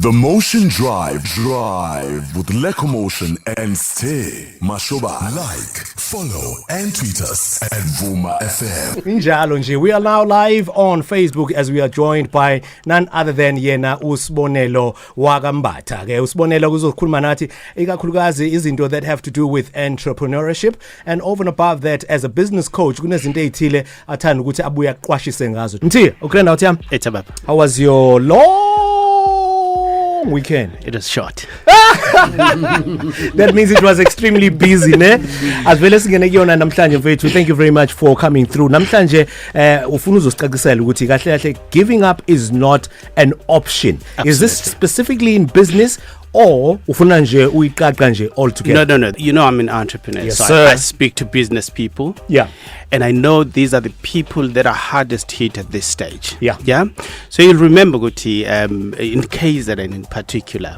The Motion Drive with Lecomotion and Stay Mashoba. Like, follow, and tweet us at VumaFM. Injalo nje, we are now live on Facebook as we are joined by none other than yena Sbonelo Mbatha. Okay, Sbonelo kuzokhuluma nathi ikakhulukazi izinto that have to do with entrepreneurship, and over and above that, as a business coach kunezinto ezithile athanda ukuthi abuye aqwashise ngazo. Mthi, ukrenda uthi yami? Baba. How was your long weekend? It was short. That means it was extremely busy, ne? As well as ngenekuyona namhlanje mfethu, thank you very much for coming through. Namhlanje ufuna uzosicacisela ukuthi kahle kahle giving up is not an option. Absolutely. Is this specifically in business or ufuna nje uyiqaqa nje all together? No. You know I'm an entrepreneur, yes, so sir. I speak to business people. Yeah. And I know these are the people that are hardest hit at this stage. Yeah. Yeah. So you'll remember, Guti, in KZN in particular,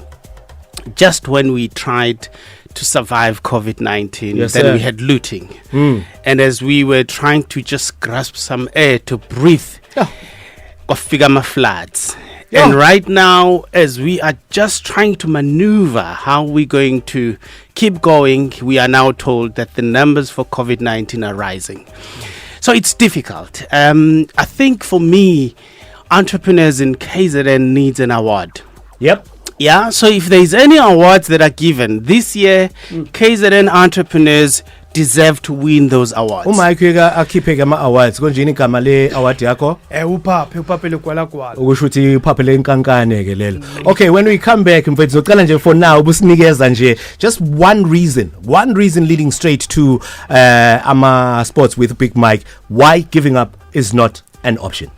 just when we tried to survive COVID-19, yes, then sir. we had looting. And as we were trying to just grasp some air to breathe, Figama floods. Yeah. And right now, as we are just trying to maneuver how we're going to keep going, we are now told that the numbers for COVID-19 are rising. So it's difficult. I think for me, entrepreneurs in KZN needs an award. Yep. Yeah, so if there's any awards that are given this year, KZN entrepreneurs deserve to win those awards. Umayike akhiphe ama awards konje igama le award yakho? Uphaphe lekwala kwala. Ukusho ukuthi uphaphe le inkankane ke lelo. Okay, when we come back mfethu zocela nje for now ubusinikeza nje just one reason leading straight to ama sports with Big Mike why giving up is not an option.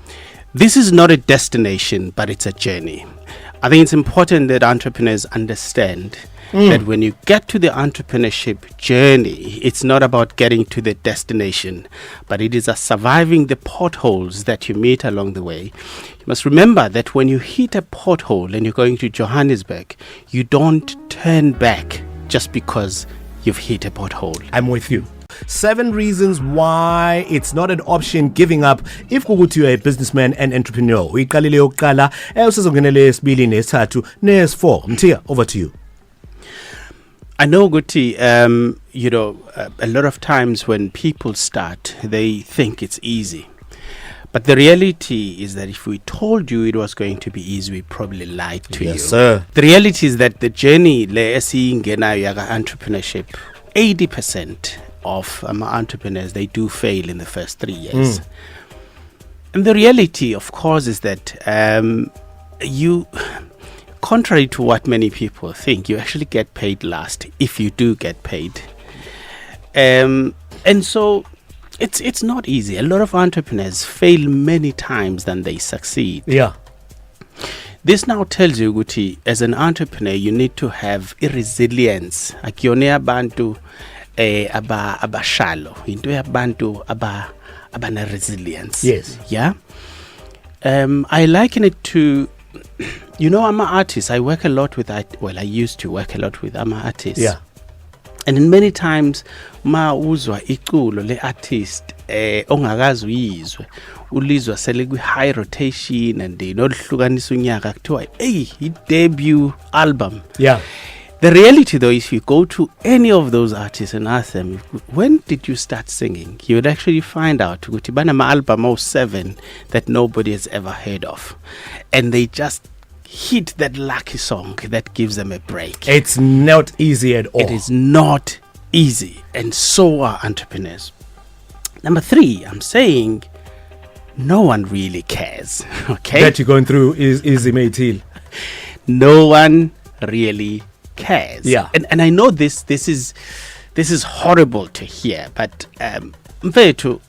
This is not a destination, but it's a journey. I think it's important that entrepreneurs understand that when you get to the entrepreneurship journey, it's not about getting to the destination, but it is surviving the potholes that you meet along the way. You must remember that when you hit a pothole and you're going to Johannesburg, you don't turn back just because you've hit a pothole. I'm with you. 7 reasons why it's not an option giving up if kukuthi you are a businessman and entrepreneur. Uyiqalile yokuqala usizongenele esibili nesithathu nes4. Mthia, over to you. I know, Guti, a lot of times when people start, they think it's easy. But the reality is that if we told you it was going to be easy, we probably lied to you. Yes, sir. The reality is that the journey, entrepreneurship, 80% of entrepreneurs, they do fail in the first 3 years. And the reality, of course, is that contrary to what many people think, you actually get paid last if you do get paid. And so it's not easy. A lot of entrepreneurs fail many times than they succeed. Yeah. This now tells you, Guti, as an entrepreneur, you need to have a resilience. Akiyone abantu abashalo, into yabantu abana resilience. Yes. Yeah. I liken it to, I'm an artist. I work a lot with I used to work a lot with artists. Yeah. And in many times ma uzwa iculo le artist ongakazi uyizwe ulizwa sele kwi high rotation and nolihlukanisa unyaka kuthiwa hey debut album. Yeah. The reality though, if you go to any of those artists and ask them, when did you start singing? You would actually find out ukuthi banama album 07 that nobody has ever heard of. And they just hit that lucky song that gives them a break. It's not easy at all. It is not easy. And so are entrepreneurs. Number 3, I'm saying no one really cares. Okay? That you're going through is easy, mate. No one really cares. Yeah. And I know this is horrible to hear, but mfethu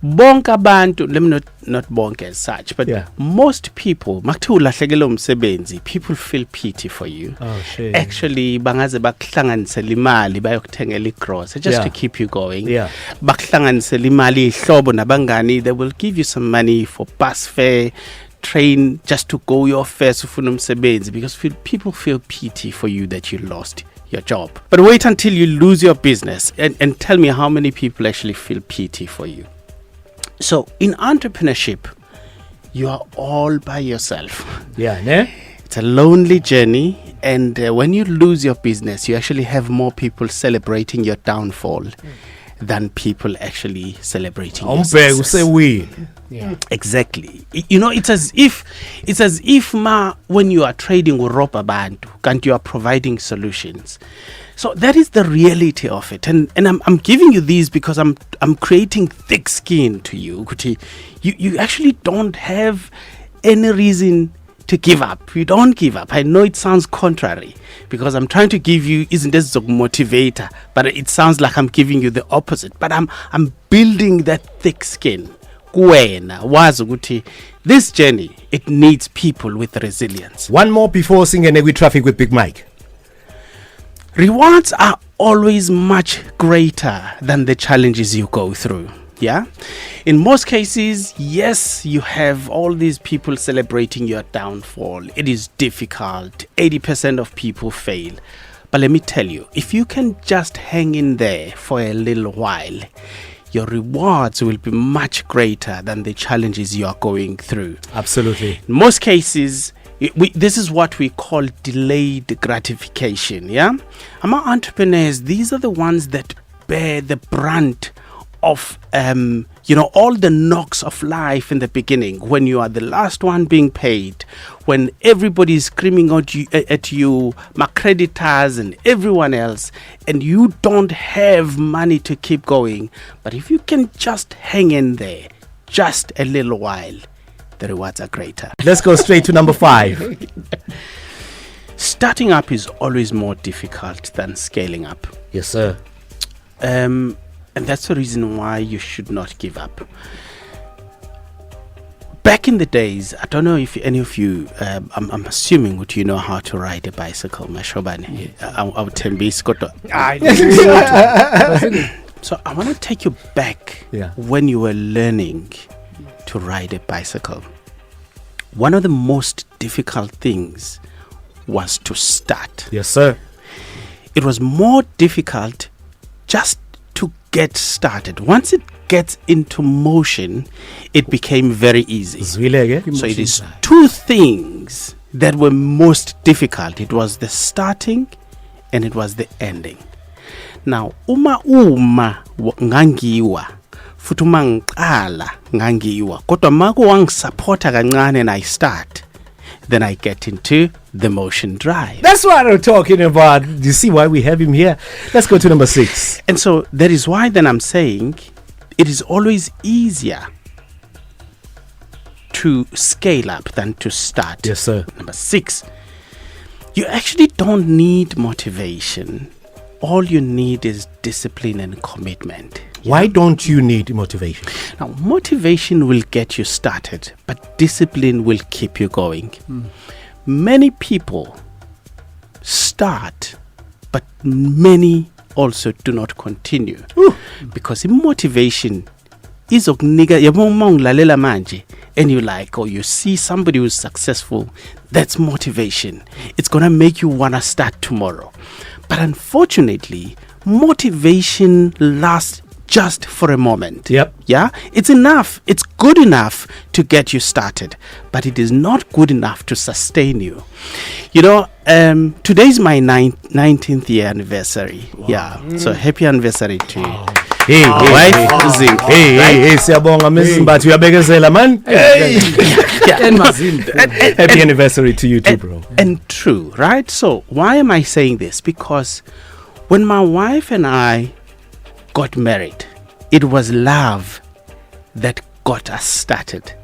bonke abantu, let me not bonke as such, but yeah. Most people makuthiwa ulahlekele umsebenzi, people feel pity for you. Oh shit. Actually bangaze bakuhlanganisela imali bayokuthengela igrocery just to keep you going. Yeah. Bakuhlanganisela imali ihlobo nabangani, they will give you some money for bus fare, train just to go your first ufuna umsebenzi, because people feel pity for you that you lost your job. But wait until you lose your business and tell me how many people actually feel pity for you. So in entrepreneurship, you are all by yourself. Yeah, ne? It's a lonely journey. And when you lose your business, you actually have more people celebrating your downfall than people actually celebrating your success. Exactly. You know, it's as if when you are trading with rope abantu, and you are providing solutions. So that is the reality of it. And I'm giving you these because I'm creating thick skin to you. You actually don't have any reason to give up. You don't give up. I know it sounds contrary because I'm trying to give you, isn't this a motivator? But it sounds like I'm giving you the opposite. But I'm building that thick skin. This journey, it needs people with resilience. One more before singing with traffic with Big Mike. Rewards are always much greater than the challenges you go through. Yeah. In most cases, yes, you have all these people celebrating your downfall. It is difficult. 80% of people fail. But let me tell you, if you can just hang in there for a little while, your rewards will be much greater than the challenges you are going through. Absolutely. In most cases, this is what we call delayed gratification. Yeah. Among entrepreneurs, these are the ones that bear the brunt of all the knocks of life in the beginning, when you are the last one being paid, when everybody is screaming at you, my creditors and everyone else, and you don't have money to keep going. But if you can just hang in there just a little while, the rewards are greater. Let's go straight to number 5. Starting up is always more difficult than scaling up. Yes, sir. And that's the reason why you should not give up. Back in the days, I don't know if any of you, I'm assuming would you know how to ride a bicycle, Mashobani. I would tell me, So I want to take you back when you were learning to ride a bicycle. One of the most difficult things was to start. Yes, sir. It was more difficult just to get started. Once it gets into motion, it became very easy. So it is 2 things that were most difficult. It was the starting and it was the ending. Now, uma ngangiwa futhi uma ngiqala ngangiwa kodwa maku wangisupporta kancane and I start, then I get into the motion drive. That's what I'm talking about. You see why we have him here? Let's go to number 6. And so that is why then I'm saying it is always easier to scale up than to start. Yes, sir. Number 6, you actually don't need motivation. All you need is discipline and commitment. Why don't you need motivation? Now, motivation will get you started, but discipline will keep you going. Many people start, but many also do not continue. Because motivation is and you like, or you see somebody who's successful, that's motivation. It's going to make you want to start tomorrow. But unfortunately, motivation lasts just for a moment. Yep. Yeah, it's enough. It's good enough to get you started, but it is not good enough to sustain you. You know, today's my 19th year anniversary. Wow. Yeah, so happy anniversary to you. Hey, siyabonga Mrs. Mbatha, uyabekezela man. Happy anniversary to you too, bro. And true, right? So why am I saying this? Because when my wife and I got married, it was love that got us started.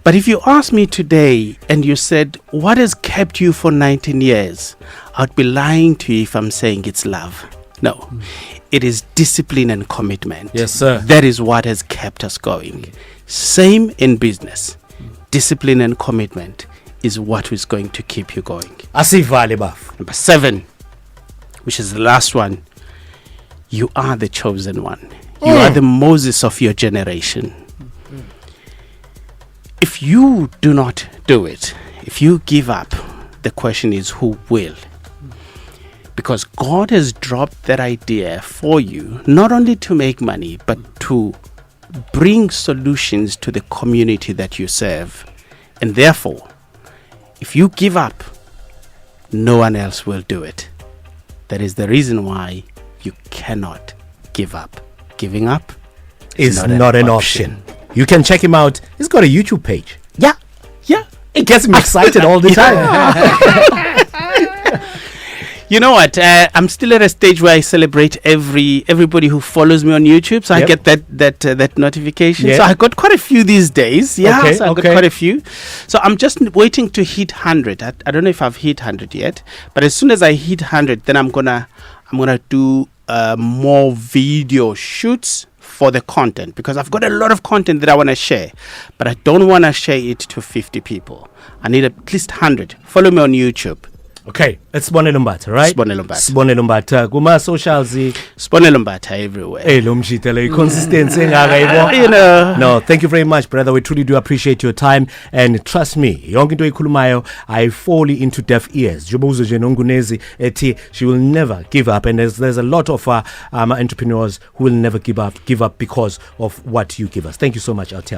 But if you ask me today and you said, what has kept you for 19 years? I'd be lying to you if I'm saying it's love. No, it is discipline and commitment. Yes, sir. That is what has kept us going. Same in business. Discipline and commitment is what is going to keep you going. Asivale baf. Number 7, which is the last one. You are the chosen one. You are the Moses of your generation. If you do not do it, if you give up, the question is who will? Because God has dropped that idea for you, not only to make money, but to bring solutions to the community that you serve. And therefore, If you give up, no one else will do it. That is the reason why you cannot give up. Giving up is not an option. You can check him out. He's got a YouTube page. Yeah. It gets me excited all the time. You know what? I'm still at a stage where I celebrate everybody who follows me on YouTube. So I get that notification. Yeah. So I got quite a few these days. Yeah, Okay, so I got quite a few. So I'm just waiting to hit 100. I don't know if I've hit 100 yet, but as soon as I hit 100, then I'm gonna do more video shoots for the content, because I've got a lot of content that I want to share, but I don't want to share it to 50 people. I need at least 100. Follow me on YouTube. Okay, it's Sbonelo Mbatha, right? Sbonelo Mbatha. Sbonelo Mbatha. Kuma socials. Sbonelo Mbatha everywhere. Hey, Lomjitele, consistency. You know. No, thank you very much, brother. We truly do appreciate your time. And trust me, yonke into ikhulumayo, I fall into deaf ears. Jobuzo Jenongunezi eti, she will never give up. And there's a lot of entrepreneurs who will never give up because of what you give us. Thank you so much, Altem.